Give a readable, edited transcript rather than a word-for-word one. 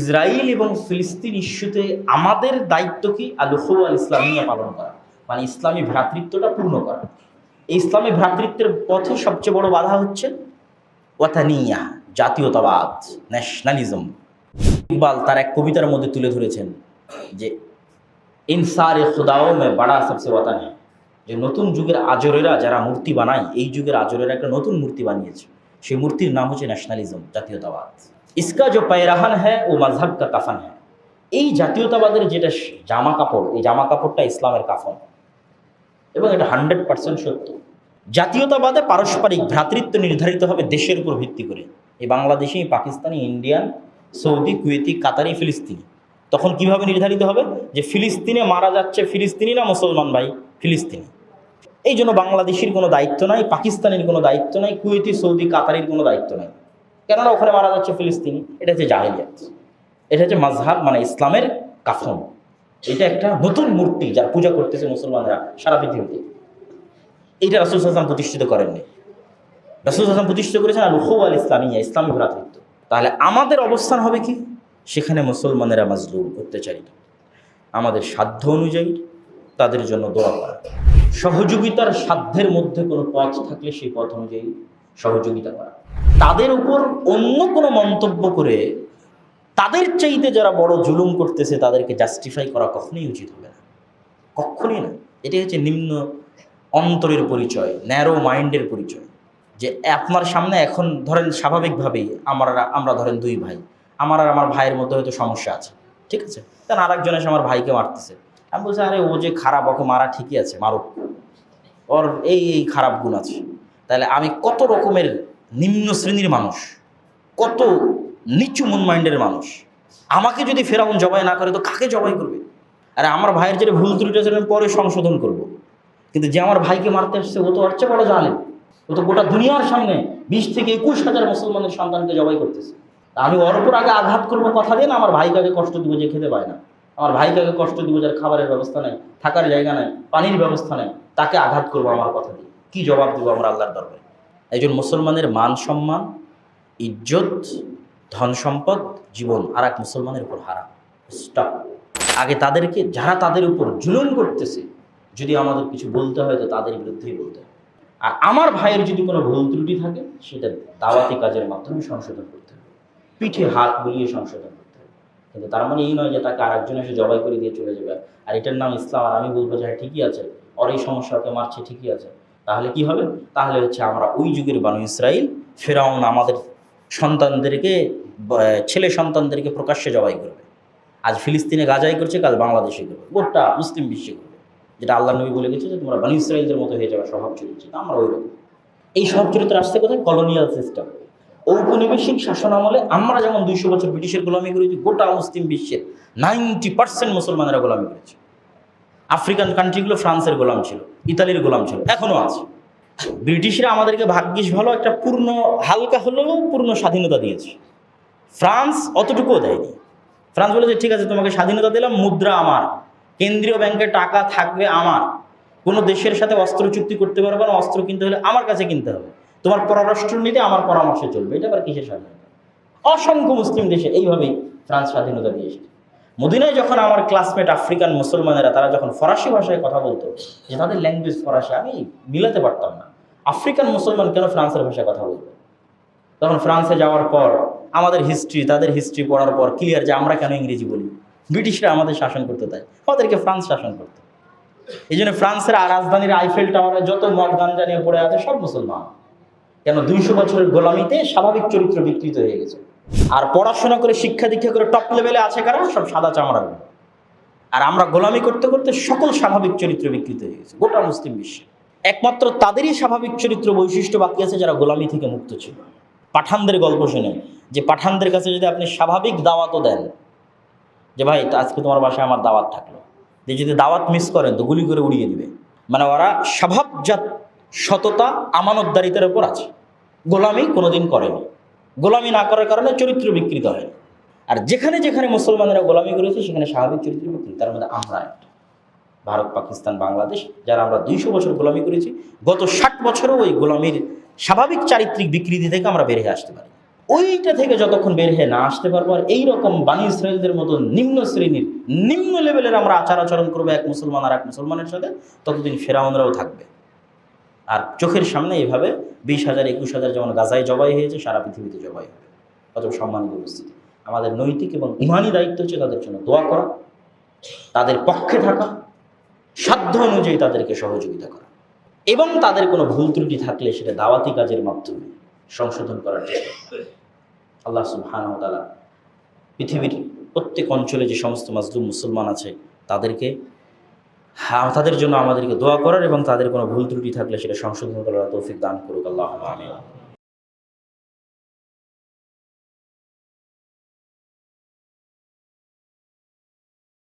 Israel এবং ফিলিস্তিন ইস্যুতে আমাদের দায়িত্ব কি? আল-উখুওয়া আল-ইসলামিয়া পালন করা, মানে ইসলামী ভ্রাতৃত্বটা পূর্ণ করা। এই ইসলামী ভ্রাতৃত্বের পথে সবচেয়ে বড় বাধা হচ্ছে ওয়াতানিয়া, জাতীয়তাবাদ, ন্যাশনালিজম। ইকবাল তার এক কবিতার মধ্যে তুলে ধরেছেন যে ইনসারে খুদাও মে বড়া সবসে ওয়াতান হ্যায়, যে নতুন যুগের আজরেরা যারা মূর্তি বানায়, এই যুগের আজরেরা একটা নতুন মূর্তি বানিয়েছে, সেই মূর্তির নাম হচ্ছে ন্যাশনালিজম, জাতীয়তাবাদ। ইসকা যে पैराहन है वो मजहब का कफन है। এই জাতীয়তাবাদের যেটা জামা কাপড়, এই জামা কাপড়টা ইসলামের কাফন, এবং এটা 100% সত্য। জাতীয়তাবাদে পারস্পরিক ভ্রাতৃত্ব নির্ধারিত হবে দেশের উপর ভিত্তি করে। এই Bangladeshi, Pakistani, Indian, Saudi, Kuwaiti, Qatari, ফিলিস্তিনি। তখন কিভাবে নির্ধারিত হবে যে ফিলিস্তিনে মারা যাচ্ছে ফিলিস্তিনি না মুসলমান ভাই? ফিলিস্তিনি। এই জন্য বাংলাদেশের কোনো দায়িত্ব নাই, পাকিস্তানের কোনো দায়িত্ব নাই, কুয়েতি, সৌদি, কাতারির কোনো দায়িত্ব নাই, কেননা ওখানে মারা যাচ্ছে ফিলিস্তিনি। এটা হচ্ছে জাহেলিয়াত, এটা হচ্ছে মাযহাব, মানে ইসলামের কাফন। এটা একটা নতুন মূর্তি যার পূজা করতেছে মুসলমানরা সারা পৃথিবীতে। এইটা রাসূল সাল্লাল্লাহু আলাইহি ওয়াসাল্লাম প্রতিষ্ঠিত করেননি। রাসূল সাল্লাল্লাহু আলাইহি ওয়াসাল্লাম প্রতিষ্ঠিত করেছেন আল-উখুওয়া আল-ইসলামিয়া, ইসলামী ভ্রাতৃত্ব। তাহলে আমাদের অবস্থান হবে কি? সেখানে মুসলমানেরা মাজলুম, অত্যাচারিত, আমাদের সাধ্য অনুযায়ী তাদের জন্য দোয়া করা, সহযোগিতার সাধ্যের মধ্যে কোনো পথ থাকলে সেই পথ অনুযায়ী সহযোগিতা করা। তাদের উপর অন্য কোনো মন্তব্য করে তাদের চাইতে যারা বড় জুলুম করতেছে তাদেরকে জাস্টিফাই করা কখনোই উচিত হবে না, কখনোই না। এটাই হচ্ছে নিম্ন অন্তরের পরিচয়, ন্যারো মাইন্ডের পরিচয়। যে আপনার সামনে এখন ধরেন স্বাভাবিকভাবেই আমরা ধরেন দুই ভাই, আমার আর আমার ভাইয়ের মধ্যে হয়তো সমস্যা আছে, ঠিক আছে? কারণ আরেকজন এসে আমার ভাইকে মারতেছে, আমি বলছি আরে ও যে খারাপ, ওকে মারা ঠিকই আছে, মারুক, ওর এই এই খারাপ গুণ আছে। তাহলে আমি কত রকমের নিম্ন শ্রেণীর মানুষ, কত নিচু মন মাইন্ডের মানুষ, আমাকে যদি ফেরাউন জবাই না করে তো কাকে জবাই করবে? আরে আমার ভাইয়ের যেটা ভুল ত্রুটি আছে আমি পরে সংশোধন করব, কিন্তু যে আমার ভাইকে মারতে আসছে ও তো হচ্ছে বড় জালেম, ও তো গোটা দুনিয়ার সামনে 20 থেকে 21,000 মুসলমানের সন্তানকে জবাই করতেছে। আমি ওর উপর আগে আঘাত করবো কথা দিয়ে না, আমার ভাইকে আগে কষ্ট দিব যে খেতে পায় না, আমার ভাইকে আগে কষ্ট দিব যার খাবারের ব্যবস্থা নেই, থাকার জায়গা নেই, পানির ব্যবস্থা নেই, তাকে আঘাত করবো আমার কথা দিয়ে। কি জবাব দিব আমরা আল্লাহর দরবারে? একজন মুসলমানের মান সম্মান, ইজ্জত, ধন সম্পদ, জীবন আর এক মুসলমানের উপর হারাম। স্টপ। আগে তাদেরকে, যারা তাদের উপর জুলুম করতেছে, যদি আমাদের কিছু বলতে হয় তো তাদের বিরুদ্ধেই বলতে হয়। আর আমার ভাইয়ের যদি কোনো ভুল ত্রুটি থাকে সেটা দাওয়াতি কাজের মাধ্যমে সংশোধন করতে হবে, পিঠে হাত বুলিয়ে সংশোধন করতে হবে। কিন্তু তার মানে এই নয় যে তাকে আরেকজন এসে জবাই করে দিয়ে চলে যাবে আর এটার নাম ইসলাম, আর আমি বলবো যে হ্যাঁ ঠিকই আছে, ওর এই সমস্যাকে মারছে ঠিকই আছে। তাহলে কি হবে? তাহলে হচ্ছে আমরা ওই যুগের বানু ইসরাইল, ফেরাউন আমাদের সন্তানদেরকে, ছেলে সন্তানদেরকে প্রকাশ্যে জবাই করবে। আজ ফিলিস্তিনে গাজাই করছে, কাল বাংলাদেশে করবে, গোটা মুসলিম বিশ্বে করবে। যেটা আল্লাহ নবী বলে গেছে যে তোমরা বানু ইসরাইলদের মতো হয়ে যাবে স্বভাব চরিত্র, আমরা ওই রকম। এই স্বভাব চরিত্র আসছে কোথায়? কলোনিয়াল সিস্টেম, ঔপনিবেশিক শাসন আমলে। আমরা যেমন 200 বছর ব্রিটিশের গোলামি করেছি, গোটা মুসলিম বিশ্বের 90% মুসলমানেরা গোলামি করেছে। আফ্রিকান কান্ট্রিগুলো ফ্রান্সের গোলাম ছিল, ইতালির গোলাম ছিল, এখনও আছে। ব্রিটিশরা আমাদেরকে ভাগ্যিস ভালো একটা পূর্ণ, হালকা হলেও পূর্ণ স্বাধীনতা দিয়েছে। ফ্রান্স অতটুকুও দেয়নি। ফ্রান্স বলে যে ঠিক আছে তোমাকে স্বাধীনতা দিলাম, মুদ্রা আমার, কেন্দ্রীয় ব্যাংকে টাকা থাকবে আমার, কোনো দেশের সাথে অস্ত্র চুক্তি করতে পারবে না, অস্ত্র কিনতে হলে আমার কাছে কিনতে হবে, তোমার পররাষ্ট্র নীতি আমার পরামর্শে চলবে। এটা আবার কিসের স্বাধীনতা? অসংখ্য মুসলিম দেশে এইভাবেই ফ্রান্স স্বাধীনতা দিয়ে এসেছে। মদিনায় যখন আমার ক্লাসমেট আফ্রিকান মুসলমানেরা তারা যখন ফরাসি ভাষায় কথা বলতো, যে তাদের ল্যাঙ্গুয়েজ ফরাসি, আমি মিলাতে পারতাম না, আফ্রিকান মুসলমান কেন ফ্রান্সের ভাষায় কথা বলবে? তখন ফ্রান্সে যাওয়ার পর আমাদের হিস্ট্রি, তাদের হিস্ট্রি পড়ার পর ক্লিয়ার যে আমরা কেন ইংরেজি বলি। ব্রিটিশরা আমাদের শাসন করতে দেয়, ওদেরকে ফ্রান্স শাসন করতো। এই জন্য ফ্রান্সের রাজধানীর আইফেল টাওয়ারে যত মদ গাঞ্জা নিয়ে পড়ে আছে সব মুসলমান। কেন? 200 বছরের গোলামিতে স্বাভাবিক চরিত্র বিকৃত হয়ে গেছে। আর পড়াশোনা করে শিক্ষা দীক্ষা করে টপ লেভেলে আছে কারা? সব সাদা চামড়ার। আর আমরা গোলামি করতে করতে সকল স্বাভাবিক চরিত্র বিকৃত হয়ে গেছে গোটা মুসলিম বিশ্বে। একমাত্র তাদেরই স্বাভাবিক চরিত্র বৈশিষ্ট্য বাকি আছে যারা গোলামি থেকে মুক্ত ছিল। পাঠানদের গল্প শুনে, যে পাঠানদের কাছে যদি আপনি স্বাভাবিক দাওয়াতও দেন, যে ভাই আজকে তোমার বাসায় আমার দাওয়াত থাকলো, যে যদি দাওয়াত মিস করেন তো গুলি করে উড়িয়ে দিবে। মানে ওরা স্বভাবজাত সততা, আমানতদারিতার উপর আছে, গোলামি কোনোদিন করেনি। গোলামি না করার কারণে চরিত্র বিকৃত হয়। আর যেখানে যেখানে মুসলমানেরা গোলামি করেছে সেখানে স্বাভাবিক চরিত্র বিকৃত। তার মধ্যে আমরা একটা, ভারত, পাকিস্তান, বাংলাদেশ, যারা আমরা 200 বছর গোলামি করেছি, গত 60 বছরও ওই গোলামির স্বাভাবিক চারিত্রিক বিকৃতি থেকে আমরা বেরিয়ে আসতে পারি। ওইটা থেকে যতক্ষণ বের হয়ে না আসতে পারবো, আর এইরকম বানি ইসরায়েলদের মতো নিম্ন শ্রেণীর নিম্ন লেভেলের আমরা আচার আচরণ করবো এক মুসলমান আর এক মুসলমানের সাথে, ততদিন ফেরাউনরাও থাকবে। আর চোখের সামনে এভাবে 20,000 21,000 যেমন গাজায় জবাই হয়েছে, সারা পৃথিবীতে জবাই হবে। কত সম্মানিত উপস্থিতি। আমাদের নৈতিক এবং ইমানি দায়িত্ব হচ্ছে তাদের জন্য দোয়া করা, তাদের পক্ষে থাকা, সাধ্য অনুযায়ী তাদেরকে সহযোগিতা করা, এবং তাদের কোনো ভুল ত্রুটি থাকলে সেটা দাওয়াতি কাজের মাধ্যমে সংশোধন করার চেষ্টা করা। আল্লাহ সুবহানাহু ওয়া তাআলা পৃথিবীর প্রত্যেক অঞ্চলে যে সমস্ত মাজলুম মুসলমান আছে তাদের জন্য আমাদেরকে দোয়া করার এবং তাদের কোনো ভুল ত্রুটি থাকলে সেটা সংশোধন করার তৌফিক দান করুক। আল্লাহুম্মা আমিন।